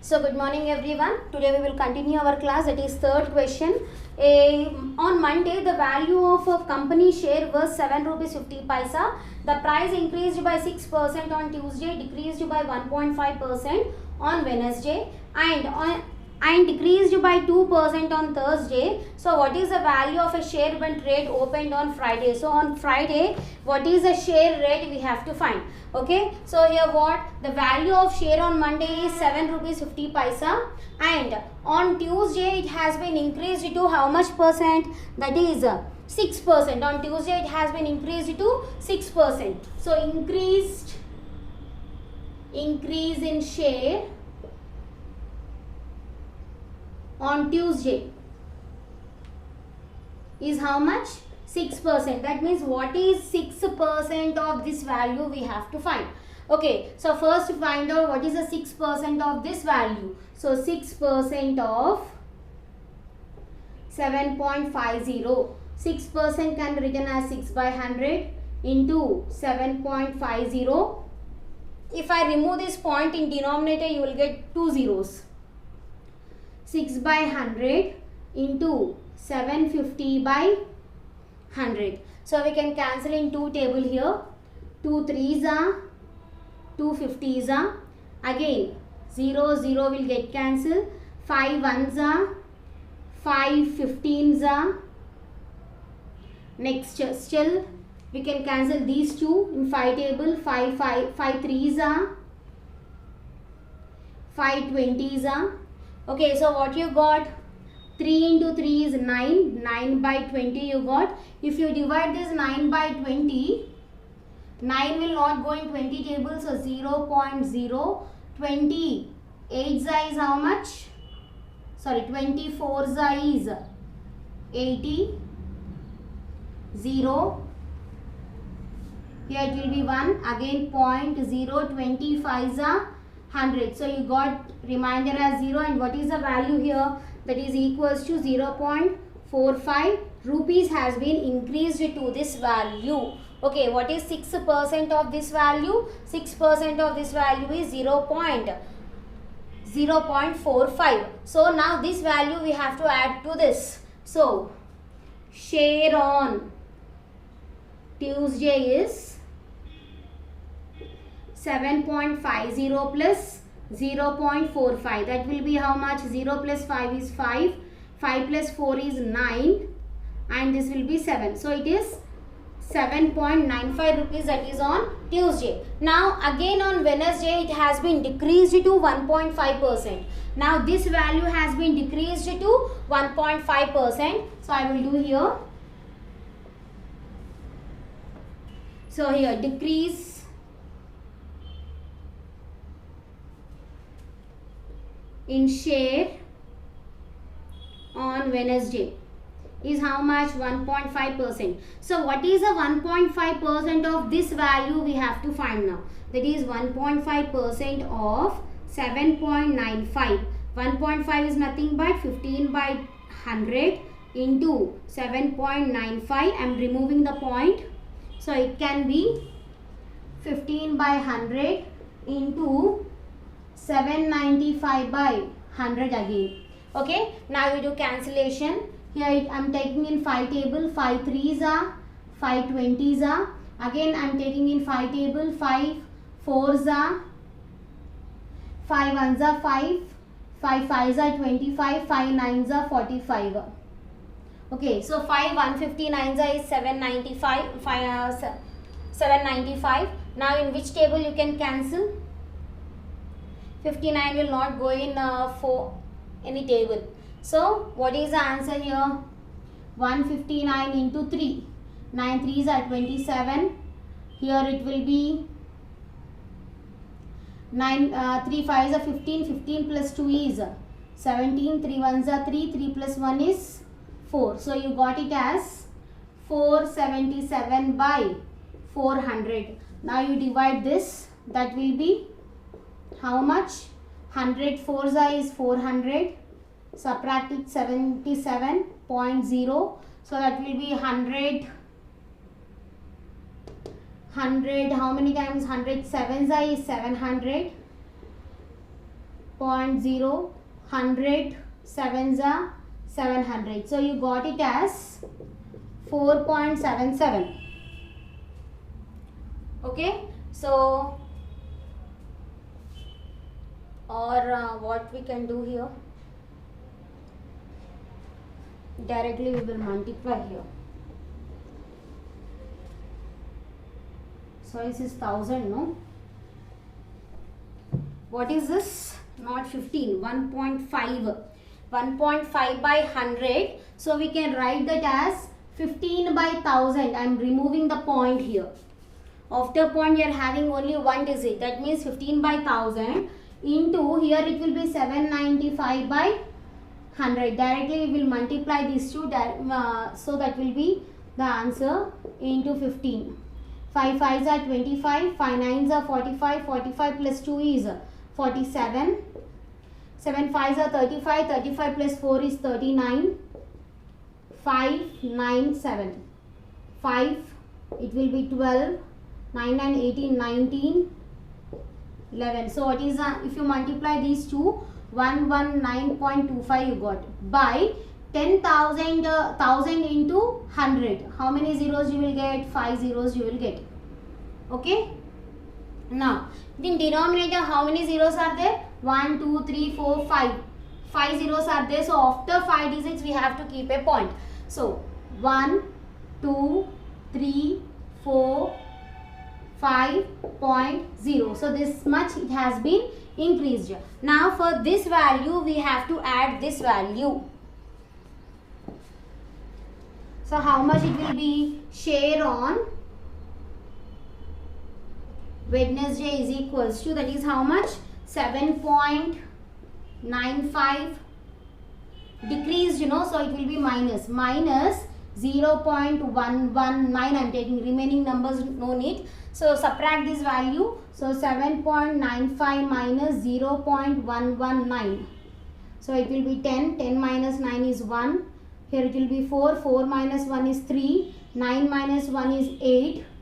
So good morning everyone. Today we will continue our class. That is third question. On Monday the value of a company share was 7 rupees 50 paisa. The price increased by 6% on Tuesday, decreased by 1.5% on Wednesday, and decreased by 2% on Thursday. So what is the value of a share when trade opened on Friday? So on Friday, what is the share rate we have to find? Okay, so here what the value of share on Monday is 7 rupees 50 paisa, and on Tuesday it has been increased to how much percent? That is 6%. On Tuesday it has been increased to 6%. So increase in share on Tuesday is how much? 6%. That means what is 6% of this value we have to find. Okay, so first find out what is the 6% of this value. So 6% of 7.50. 6% can be written as 6 by 100 into 7.50. If I remove this point in denominator, you will get 2 zeros. 6 by 100 into 750 by 100. So we can cancel in 2 table here. 2 3s are 2 50s are. Again 0 0 will get cancelled. 5 1s are 5 15s are. Next still we can cancel these two in 5 table. 5 3s are 5 20s are. Okay, so what you got? 3 into 3 is 9. 9 by 20 you got. If you divide this 9 by 20, 9 will not go in 20 table. So 0.0. 28 is how much? Sorry, 24 is 80. 0. Here it will be 1. Again 0.0. 25 is 100. So you got remainder as 0, and what is the value here? That is equals to 0.45 rupees has been increased to this value. Okay, what is 6% of this value? 6% of this value is 0.45. So now this value we have to add to this. So share on Tuesday is 7.50 plus 0.45. That will be how much? 0 plus 5 is 5. 5 plus 4 is 9. And this will be 7. So it is 7.95 rupees, that is on Tuesday. Now again on Wednesday it has been decreased to 1.5%. Now this value has been decreased to 1.5%. So I will do here. So here decrease in share on Wednesday is how much? 1.5%. So what is the 1.5% of this value we have to find now? That is 1.5% of 7.95. 1.5 is nothing but 15 by 100 into 7.95. I am removing the point. So it can be 15 by 100 into 795 by 100 again. Okay, now we do cancellation. Here I am taking in 5 table. 5 3s are 5 20s are. Again I am taking in 5 table. 5 4s are 5 1s are 5. 5 5s are 25. 5 9s are 45. Okay, so 5 159s are is 795. 795. Now in which table you can cancel? 59 will not go in for any table. So what is the answer here? 159 into 3. 9 3s are 27. Here it will be 3 5s are 15. 15 plus 2 is 17. 3 1s are 3. 3 plus 1 is 4. So you got it as 477 by 400. Now you divide this. That will be how much? 100 4s is 400. Subtract it 77.0. So that will be 100. How many times 100 7s is 700. 0.0, 100, 7s are 700. So you got it as 4.77. Okay, so or what we can do here, directly we will multiply here. So this is 1000, no? What is this? Not 15, 1.5. 1.5 by 100. So we can write that as 15 by 1000. I am removing the point here. After point you are having only one digit. That means 15 by 1000 into, here it will be 795 by 100. Directly we will multiply these two. So that will be the answer into 15. 5 5s are 25. 5 9s are 45. 45 plus 2 is 47. 7 5s are 35. 35 plus 4 is 39. 5 9 7. 5, it will be 12. 9 and 18, 19, 11. So what is if you multiply these two, 119.25 you got by 10,000 1000 into 100. How many zeros you will get? 5 zeros you will get. Okay. Now in denominator how many zeros are there? 1 2 3 4 5. 5 zeros are there. So after 5 digits we have to keep a point. So 1 2 3 4 5.0. So this much it has been increased. Now for this value we have to add this value. So how much it will be? Share on Wednesday is equals to, that is how much? 7.95 decreased, you know, so it will be minus 0.119. I am taking remaining numbers, no need. So subtract this value. So 7.95 minus 0.119. So it will be 10. 10 minus 9 is 1. Here it will be 4. 4 minus 1 is 3. 9 minus 1 is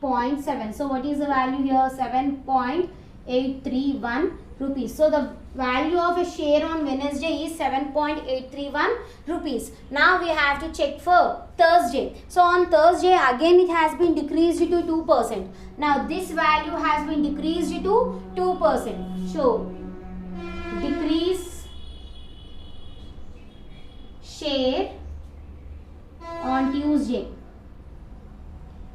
8.7. So what is the value here? 7.831 rupees. So the value of a share on Wednesday is 7.831 rupees. Now we have to check for Thursday. So on Thursday again it has been decreased to 2%. Now this value has been decreased to 2%. So decrease share on Tuesday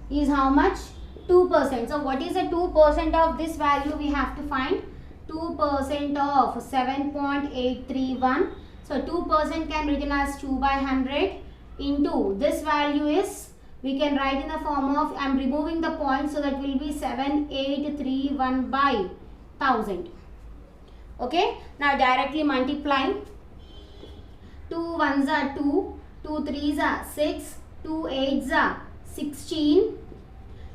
is how much? 2%. So what is the 2% of this value we have to find? 2% of 7.831. So 2% can be written as 2 by 100 into this value is, we can write in the form of, I am removing the point, so that will be 7831 by 1000. Okay. Now directly multiply. 2 1s are 2, 2 3s are 6, 2 8s are 16,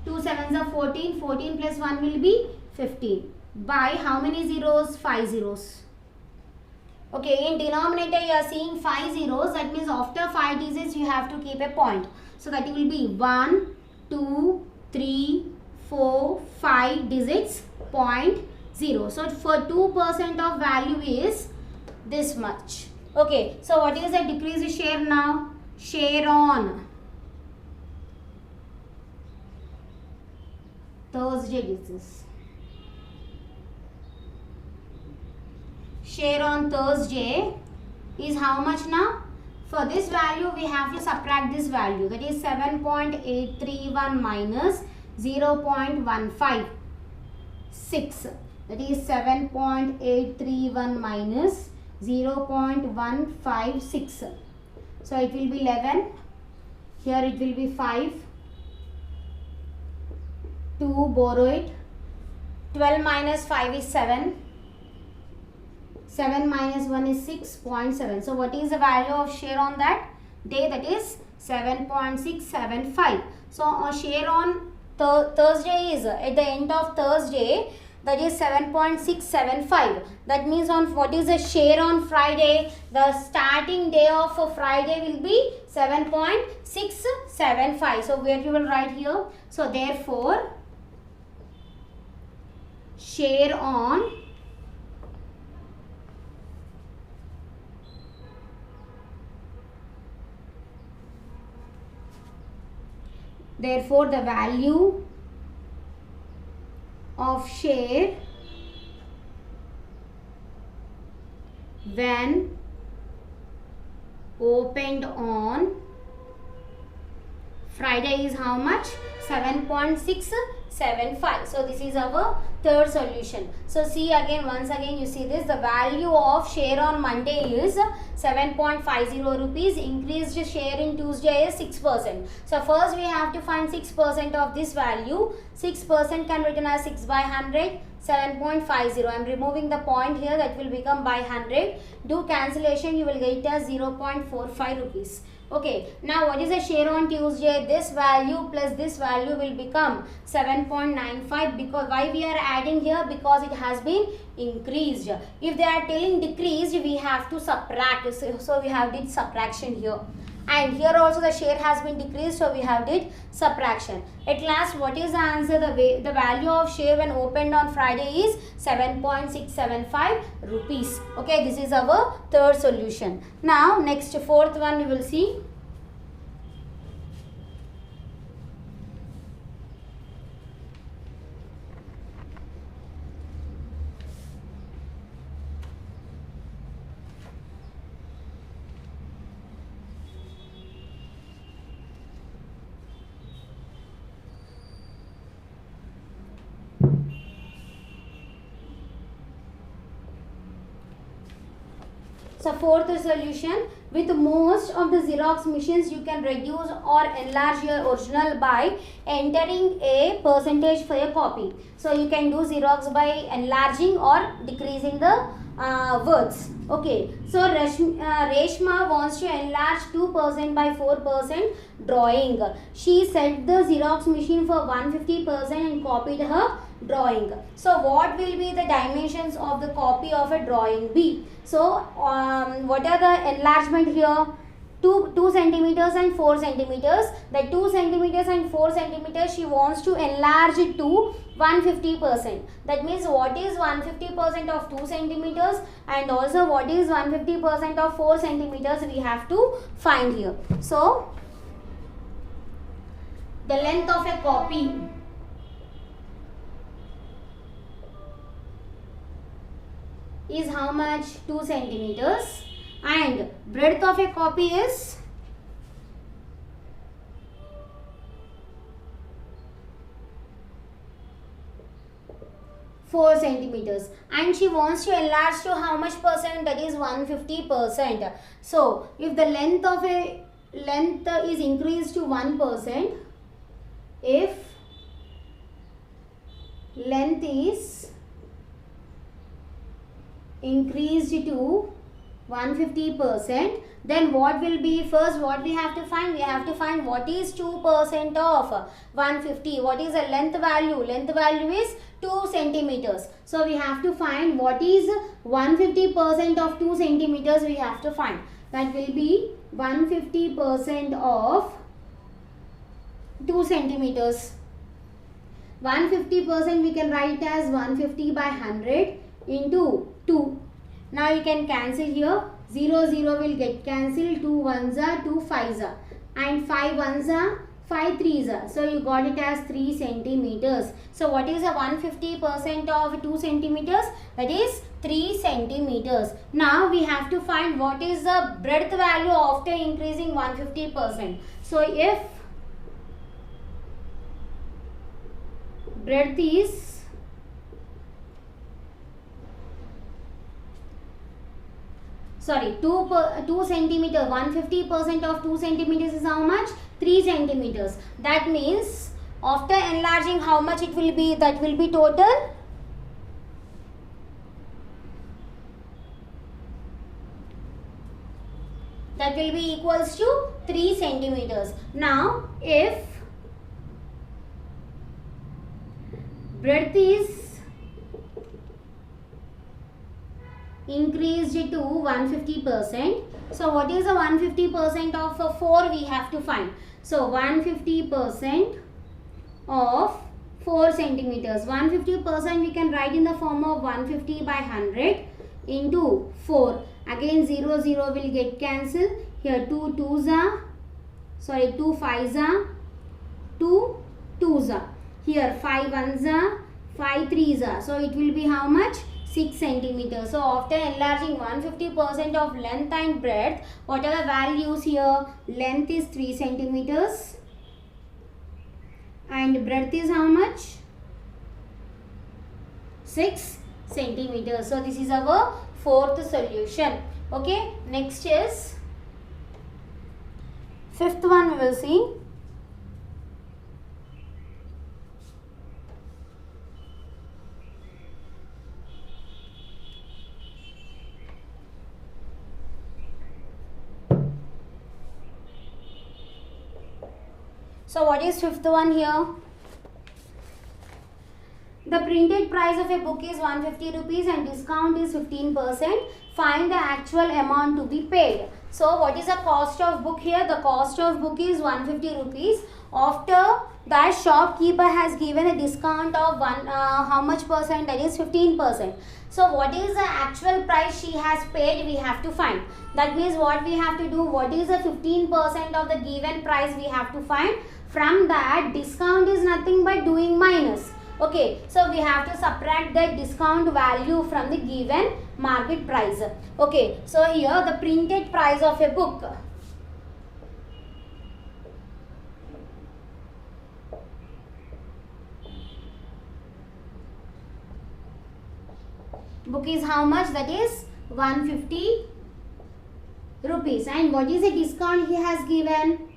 2 7s are 14, 14 plus 1 will be 15. By how many zeros? 5 zeros. Okay, in denominator you are seeing 5 zeros. That means after 5 digits you have to keep a point. So that will be 1, 2, 3, 4, 5 digits, 0.0. So for 2% of value is this much. Okay, so what is the decreased share now? Share on Thursday disease. Share on Thursday is how much now? For this value we have to subtract this value, that is 7.831 minus 0.156, that is 7.831 minus 0.156. So it will be 11, here it will be 5, 2 borrow it, 12 minus 5 is 7, 7 minus 1 is 6.7. So what is the value of share on that day? That is 7.675. So share on Thursday is at the end of Thursday, that is 7.675. That means on what is the share on Friday? The starting day of Friday will be 7.675. So where you will write here? So therefore share on Therefore, the value of share when opened on Friday is how much? 7.675. So this is our third solution. So see again, once again you see this, the value of share on Monday is 7.50 rupees, increased share in Tuesday is 6%. So first we have to find 6% of this value. 6% can written as 6 by 100, 7.50. I am removing the point here, that will become by 100. Do cancellation, you will get as 0.45 rupees. Okay, now what is the share on Tuesday? This value plus this value will become 7.95. Because why we are adding here? Because it has been increased. If they are telling decreased, we have to subtract. So we have did subtraction here. And here also the share has been decreased, so we have did subtraction. At last, what is the answer? The value of share when opened on Friday is 7.675 rupees. Okay, this is our third solution. Now, next fourth one we will see. So fourth solution, with most of the Xerox machines you can reduce or enlarge your original by entering a percentage for a copy. So you can do Xerox by enlarging or decreasing the words. Okay, so Reshma wants to enlarge 2% by 4% drawing. She set the Xerox machine for 150% and copied her drawing. So what will be the dimensions of the copy of a drawing be? So what are the enlargement here? 2 centimeters and 4 centimeters. The 2 centimeters and 4 centimeters she wants to enlarge it to 150%. That means what is 150% of 2 centimeters and also what is 150% of 4 centimeters we have to find here. So the length of a copy is how much? 2 centimeters. And breadth of a copy is 4 centimeters. And she wants to enlarge to how much percent? That is 150%. So if the length of a is increased to 1%, if length is increased to 150%, then what will be? First what we have to find? We have to find what is 2% of 150. What is the length value? Length value is 2 centimeters. So we have to find what is 150% of 2 centimeters we have to find. That will be 150% of 2 centimeters. 150% we can write as 150 by 100 into 2. Now you can cancel here. 0, 0 will get cancelled. 2 ones are 2 5s are. And 5 ones are 5 3s are. So you got it as 3 centimeters. So what is the 150% of 2 centimeters? That is 3 centimeters. Now we have to find what is the breadth value after increasing 150%. So if breadth is 2 centimeter, 150% of 2 centimeters is how much? 3 centimeters. That means after enlarging how much it will be? That will be total that will be equals to 3 centimeters. Now if breadth is increased to 150%. So what is the 150% of 4 we have to find? So 150% of 4 centimeters. 150% we can write in the form of 150 by 100 into 4. Again 0, 0 will get cancelled. Here 2 5s are 2 2s are. Here 5 1s are, 5 3s are. So it will be how much? 6 centimeters. So after enlarging 150% of length and breadth, what are the values here? Length is 3 centimeters and breadth is how much? 6 centimeters. So this is our fourth solution. Okay, next is fifth one we will see. So what is fifth one here? The printed price of a book is 150 rupees and discount is 15%. Find the actual amount to be paid. So what is the cost of book here? The cost of book is 150 rupees. After that, shopkeeper has given a discount of how much percent? That is 15%. So what is the actual price she has paid? We have to find. That means what we have to do? What is the 15% of the given price we have to find? From that, discount is nothing but doing minus. Okay, so we have to subtract the discount value from the given market price. Okay, so here the printed price of a book. Book is how much? That is 150 rupees. And what is the discount he has given?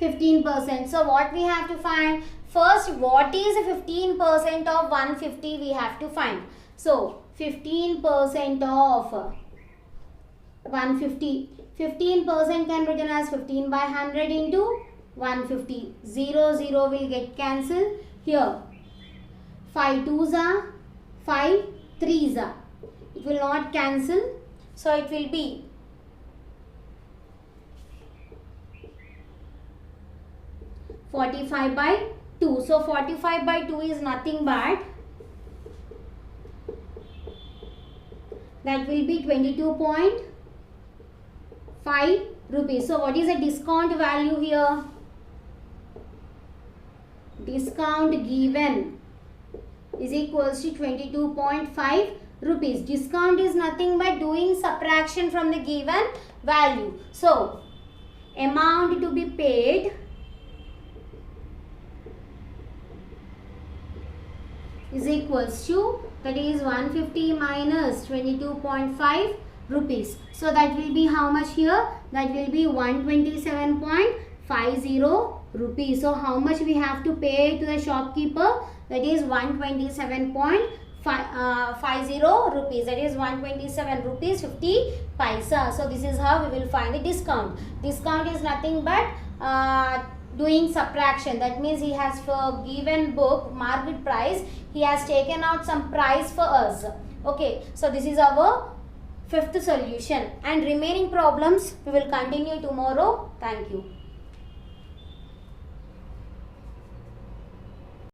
15%. So what we have to find? First, what is 15% of 150 we have to find. So 15% of 150. 15% can be written as 15 by 100 into 150. 0 0 will get cancelled. Here 5 2s are, 5 3s are. It will not cancel. So it will be 45 by 2. So 45 by 2 is nothing but that will be 22.5 rupees. So what is the discount value here? Discount given is equals to 22.5 rupees. Discount is nothing but doing subtraction from the given value. So amount to be paid is equals to, that is 150 minus 22.5 rupees. So that will be how much here? That will be 127.50 rupees. So how much we have to pay to the shopkeeper? That is 127.50 rupees. That is 127 rupees 50 paisa. So this is how we will find the discount. Discount is nothing but doing subtraction. That means he has, for given book market price, he has taken out some price for us. Okay, so this is our fifth solution, and remaining problems we will continue tomorrow. Thank you.